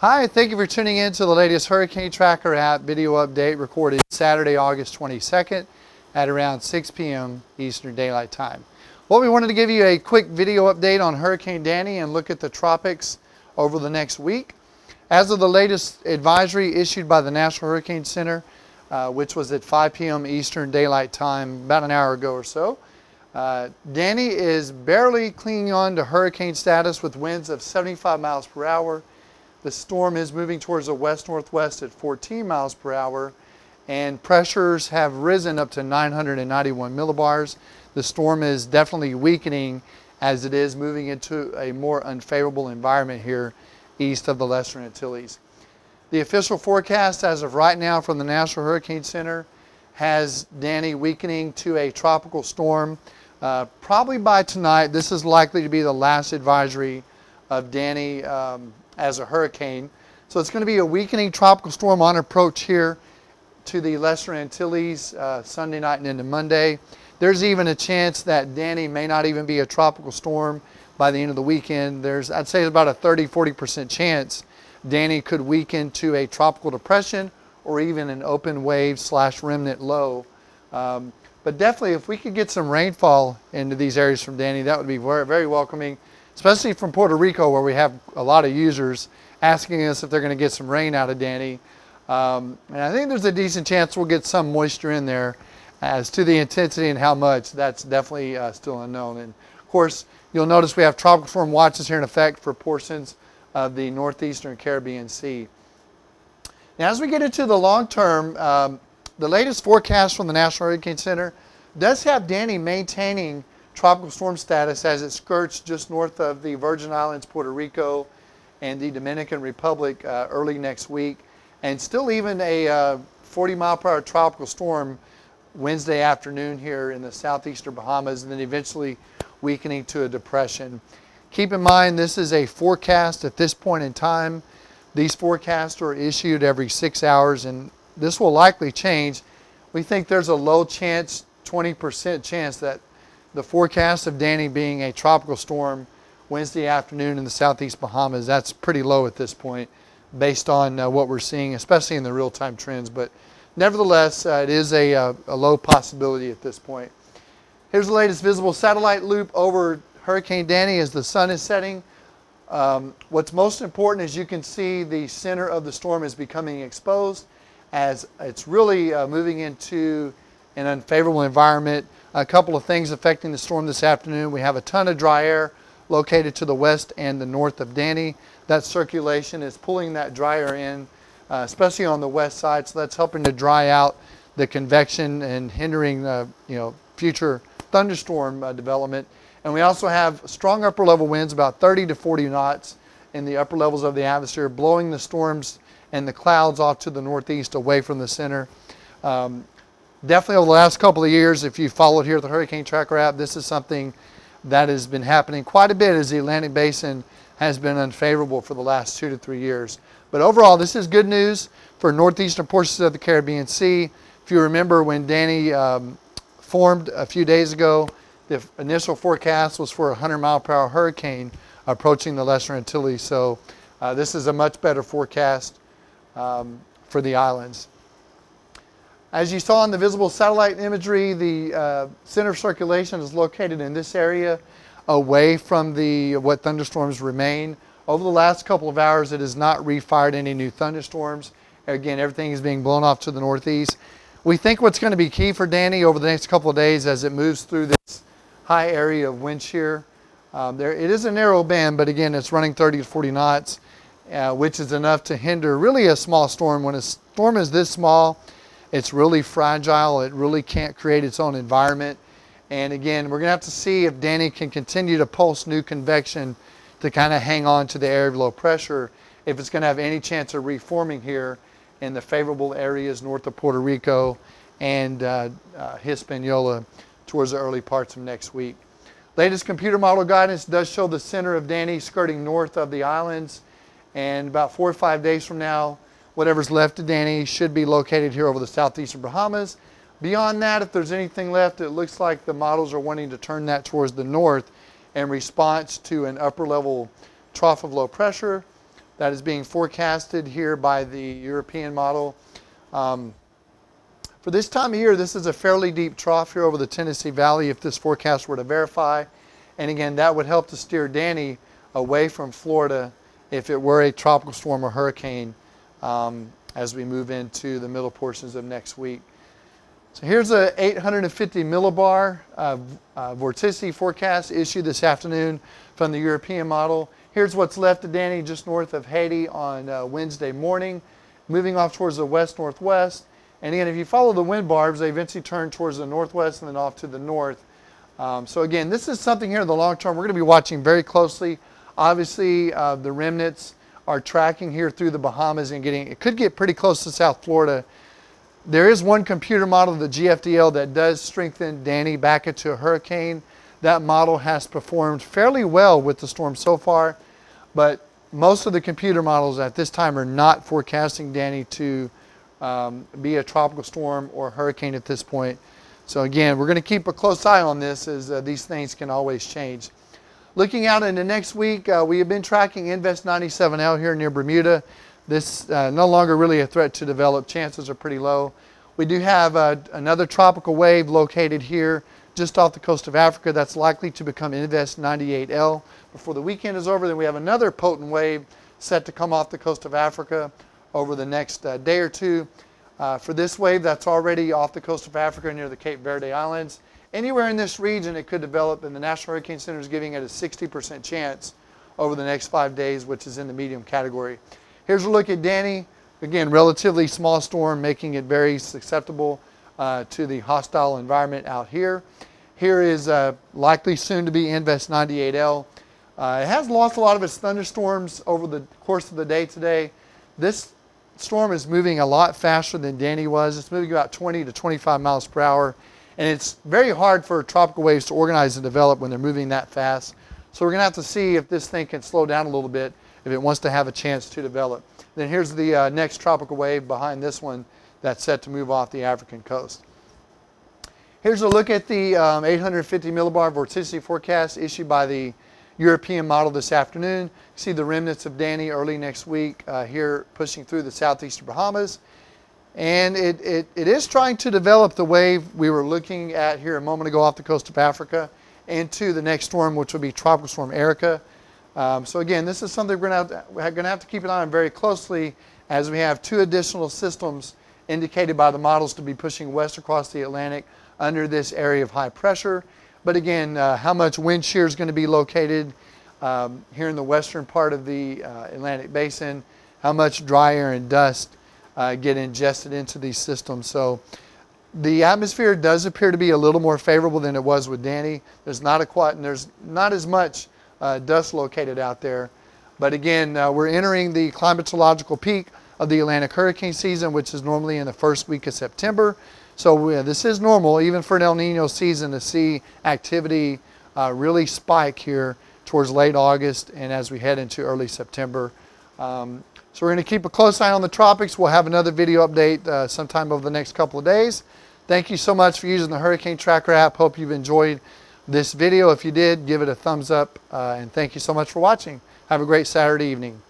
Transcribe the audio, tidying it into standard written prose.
Hi, thank you for tuning in to the latest Hurricane Tracker app video update recorded Saturday, August 22nd at around 6 p.m. Eastern Daylight Time. Well, we wanted to give you a quick video update on Hurricane Danny and look at the tropics over the next week. As of the latest advisory issued by the National Hurricane Center, which was at 5 p.m. Eastern Daylight Time about an hour ago or so, Danny is barely clinging on to hurricane status with winds of 75 miles per hour. The storm is moving towards the west-northwest at 14 miles per hour, and pressures have risen up to 991 millibars. The storm is definitely weakening as it is moving into a more unfavorable environment here east of the Lesser Antilles. The official forecast as of right now from the National Hurricane Center has Danny weakening to a tropical storm. Probably by tonight. This is likely to be the last advisory of Danny as a hurricane. So it's going to be a weakening tropical storm on approach here to the Lesser Antilles Sunday night and into Monday. There's even a chance that Danny may not even be a tropical storm by the end of the weekend. I'd say about a 30-40% chance Danny could weaken to a tropical depression or even an open wave / remnant low. But definitely if we could get some rainfall into these areas from Danny, that would be very, very welcoming, especially from Puerto Rico, where we have a lot of users asking us if they're going to get some rain out of Danny. And I think there's a decent chance we'll get some moisture in there. As to the intensity and how much, that's definitely still unknown. And of course, you'll notice we have tropical storm watches here in effect for portions of the northeastern Caribbean Sea. Now, as we get into the long term, the latest forecast from the National Hurricane Center does have Danny maintaining tropical storm status as it skirts just north of the Virgin Islands, Puerto Rico, and the Dominican Republic early next week, and still even a 40-mile-per-hour tropical storm Wednesday afternoon here in the southeastern Bahamas, and then eventually weakening to a depression. Keep in mind, this is a forecast at this point in time. These forecasts are issued every 6 hours, and this will likely change. We think there's a low chance, 20% chance, that the forecast of Danny being a tropical storm Wednesday afternoon in the southeast Bahamas, that's pretty low at this point based on what we're seeing, especially in the real-time trends. But nevertheless, it is a low possibility at this point. Here's the latest visible satellite loop over Hurricane Danny as the sun is setting. What's most important is you can see the center of the storm is becoming exposed as it's really moving into an unfavorable environment. A couple of things affecting the storm this afternoon. We have a ton of dry air located to the west and the north of Danny. That circulation is pulling that dry air in, especially on the west side, so that's helping to dry out the convection and hindering future thunderstorm development. And we also have strong upper level winds, about 30 to 40 knots in the upper levels of the atmosphere, blowing the storms and the clouds off to the northeast away from the center. Definitely over the last couple of years, if you followed here at the Hurricane Tracker app, this is something that has been happening quite a bit as the Atlantic Basin has been unfavorable for the last 2 to 3 years. But overall, this is good news for northeastern portions of the Caribbean Sea. If you remember when Danny formed a few days ago, the initial forecast was for a 100-mile-per-hour hurricane approaching the Lesser Antilles. So this is a much better forecast for the islands. As you saw in the visible satellite imagery, the center of circulation is located in this area away from what thunderstorms remain. Over the last couple of hours, it has not refired any new thunderstorms. Again, everything is being blown off to the northeast. We think what's going to be key for Danny over the next couple of days as it moves through this high area of wind shear. It is a narrow band, but again, it's running 30 to 40 knots, which is enough to hinder really a small storm. When a storm is this small, it's really fragile. It really can't create its own environment. And again, we're going to have to see if Danny can continue to pulse new convection to kind of hang on to the area of low pressure, if it's going to have any chance of reforming here in the favorable areas north of Puerto Rico and Hispaniola towards the early parts of next week. Latest computer model guidance does show the center of Danny skirting north of the islands, and about 4 or 5 days from now, whatever's left of Danny should be located here over the southeastern Bahamas. Beyond that, if there's anything left, it looks like the models are wanting to turn that towards the north in response to an upper level trough of low pressure that is being forecasted here by the European model. For this time of year, this is a fairly deep trough here over the Tennessee Valley if this forecast were to verify. And again, that would help to steer Danny away from Florida if it were a tropical storm or hurricane as we move into the middle portions of next week. So here's a 850 millibar vorticity forecast issued this afternoon from the European model. Here's what's left of Danny just north of Haiti on Wednesday morning, moving off towards the west-northwest. And again, if you follow the wind barbs, they eventually turn towards the northwest and then off to the north. So again, this is something here in the long term we're going to be watching very closely. Obviously, the remnants are tracking here through the Bahamas and it could get pretty close to South Florida. There is one computer model, the GFDL, that does strengthen Danny back into a hurricane. That model has performed fairly well with the storm so far, but most of the computer models at this time are not forecasting Danny to be a tropical storm or hurricane at this point. So again, we're going to keep a close eye on this as these things can always change. Looking out into next week, we have been tracking Invest 97L here near Bermuda. This no longer really a threat to develop. Chances are pretty low. We do have another tropical wave located here just off the coast of Africa that's likely to become Invest 98L before the weekend is over. Then we have another potent wave set to come off the coast of Africa over the next day or two. For this wave that's already off the coast of Africa near the Cape Verde Islands, anywhere in this region it could develop, and the National Hurricane Center is giving it a 60% chance over the next 5 days, which is in the medium category. Here's a look at Danny. Again, relatively small storm, making it very susceptible to the hostile environment out here. Here is likely soon to be Invest 98L. It has lost a lot of its thunderstorms over the course of the day today. This storm is moving a lot faster than Danny was. It's moving about 20 to 25 miles per hour. And it's very hard for tropical waves to organize and develop when they're moving that fast. So we're going to have to see if this thing can slow down a little bit if it wants to have a chance to develop. Then here's the next tropical wave behind this one that's set to move off the African coast. Here's a look at the 850 millibar vorticity forecast issued by the European model this afternoon. You see the remnants of Danny early next week here pushing through the southeastern Bahamas. And it is trying to develop the wave we were looking at here a moment ago off the coast of Africa into the next storm, which will be Tropical Storm Erica. So again, this is something we're going to have to keep an eye on very closely as we have 2 additional systems indicated by the models to be pushing west across the Atlantic under this area of high pressure. But again, how much wind shear is going to be located here in the western part of the Atlantic Basin, how much dry air and dust get ingested into these systems. So the atmosphere does appear to be a little more favorable than it was with Danny. There's not as much dust located out there. But again, we're entering the climatological peak of the Atlantic hurricane season, which is normally in the first week of September. So this is normal, even for an El Nino season, to see activity really spike here towards late August and as we head into early September. So we're going to keep a close eye on the tropics. We'll have another video update sometime over the next couple of days. Thank you so much for using the Hurricane Tracker app. Hope you've enjoyed this video. If you did, give it a thumbs up. And thank you so much for watching. Have a great Saturday evening.